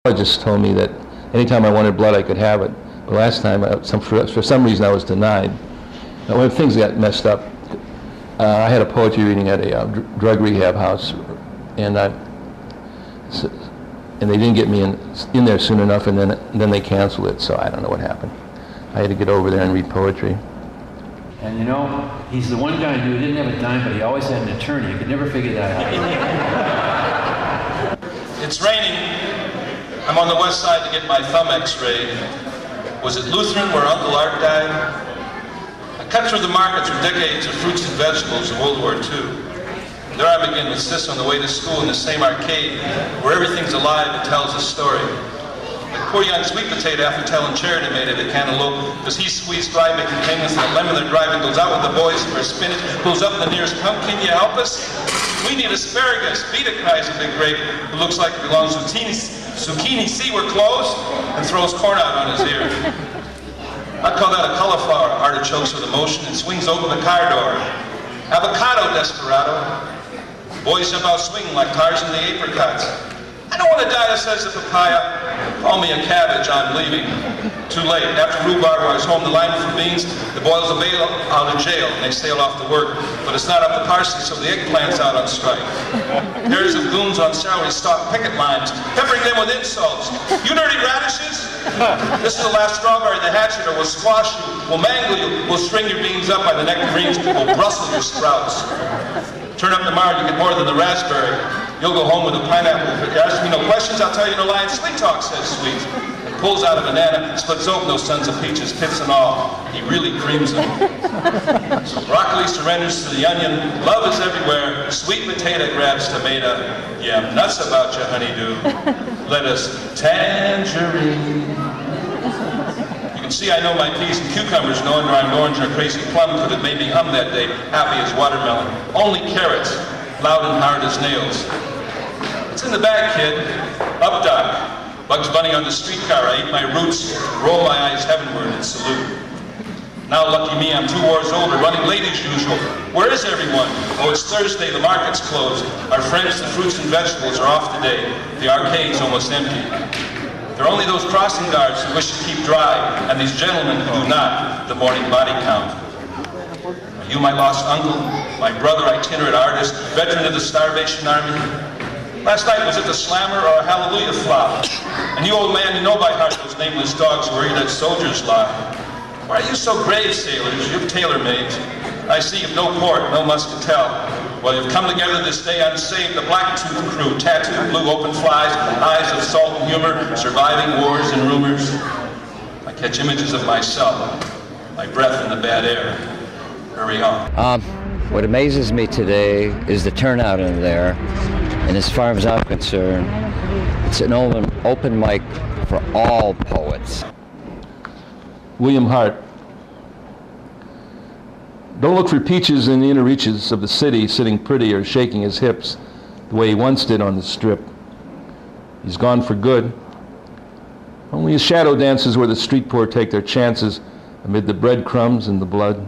Just told me that anytime I wanted blood, I could have it. But last time, for some reason, I was denied. Now, when things got messed up, I had a poetry reading at a drug rehab house, and they didn't get me in there soon enough, and then they canceled it. So I don't know what happened. I had to get over there and read poetry. And you know, he's the one guy who didn't have a dime, but he always had an attorney. You could never figure that out. It's raining. I'm on the west side to get my thumb x-rayed. Was it Lutheran where Uncle Art died? I cut through the market through decades of fruits and vegetables of World War II. There I begin with Sis on the way to school in the same arcade where everything's alive and tells a story. Like poor young sweet potato after telling Charity made it at Cantaloupe, because he squeezed dry making payments and the lemon they're driving goes out with the boys for spinach, pulls up the nearest pump. Can you help us? We need asparagus. Vita cries a big grape who looks like it belongs to zucchini. See, we're closed, and throws corn out on his ear. I'd call that a cauliflower, artichokes with emotion, and swings open the car door. Avocado, desperado. Boys jump out swinging like cars in the apricots. I don't want to die, says the papaya. Call me a cabbage, I'm leaving. Too late. After rhubarb, I was home to line for beans. The boys will bail out of jail, and they sail off to work. But it's not up to parsley, so the eggplant's out on strike. Pairs of goons on salary stalk picket lines, peppering them with insults. You dirty radishes! This is the last strawberry, the hatchet, or we'll squash you, we'll mangle you, we'll string your beans up by the nectarines, we'll Brussels your sprouts. Turn up tomorrow, you get more than the raspberry. You'll go home with a pineapple. If you ask me no questions, I'll tell you no lies. Sweet talk, says Sweet. And pulls out a banana, splits open those sons of peaches, pits and all. He really creams them. So broccoli surrenders to the onion. Love is everywhere. Sweet potato grabs tomato. Yeah, I'm nuts about you, honeydew. Lettuce, tangerine. You can see I know my peas and cucumbers, no underarmed orange or crazy plum could have made me hum that day, happy as watermelon. Only carrots, loud and hard as nails. It's in the bag, kid. Up, Doc. Bugs Bunny on the streetcar. I eat my roots, roll my eyes heavenward and salute. Now, lucky me, I'm 2 wars older, running late as usual. Where is everyone? Oh, it's Thursday, the market's closed. Our friends, the fruits and vegetables, are off today. The arcade's almost empty. There are only those crossing guards who wish to keep dry, and these gentlemen who do not, the morning body count. Are you my lost uncle, my brother, itinerant artist, veteran of the Starvation Army? Last night was it the slammer or a hallelujah flop? And you old man, you know by heart those nameless dogs where you let soldiers lie. Why are you so grave, sailors? You've tailor-made. I see you've no port, no muscatel. Well, you've come together this day unsaved, the black-toothed crew, tattooed blue open flies, eyes of salt and humor, surviving wars and rumors. I catch images of myself, my breath in the bad air. Hurry on. What amazes me today is the turnout in there, and as far as I'm concerned, it's an open mic for all poets. William Hart. Don't look for peaches in the inner reaches of the city, sitting pretty or shaking his hips the way he once did on the strip. He's gone for good. Only his shadow dances where the street poor take their chances amid the breadcrumbs and the blood.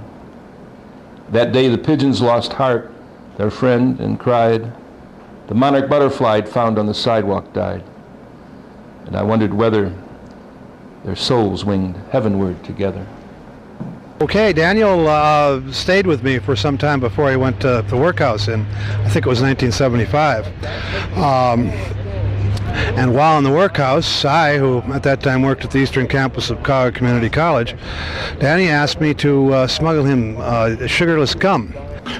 That day the pigeons lost Hart, their friend, and cried. The monarch butterfly I'd found on the sidewalk died. And I wondered whether their souls winged heavenward together. Okay, Daniel stayed with me for some time before he went to the workhouse in, I think it was 1975. And while in the workhouse, I, who at that time worked at the eastern campus of Colorado Community College, Danny asked me to smuggle him sugarless gum.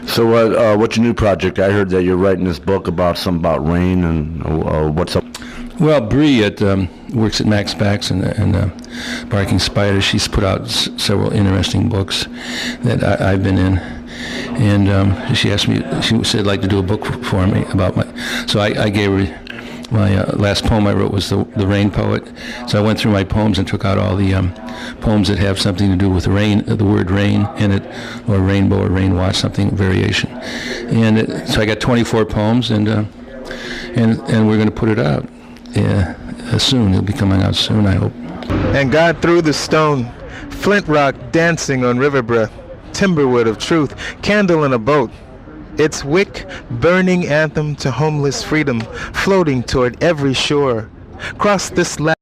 So what's your new project? I heard that you're writing this book about rain, and what's up? Well, Bree works at Max Bax and Barking Spider. She's put out several interesting books that I've been in. And she asked me, she said, like to do a book for me about so I gave her my last poem I wrote was the Rain Poet. So I went through my poems and took out all the poems that have something to do with rain, the word rain in it, or rainbow or rain watch, something, variation. And so I got 24 poems, and we're going to put it out soon. It'll be coming out soon, I hope. And God threw the stone, flint rock dancing on river breath, timberwood of truth, candle in a boat. Its wick, burning anthem to homeless freedom, floating toward every shore. cross this land.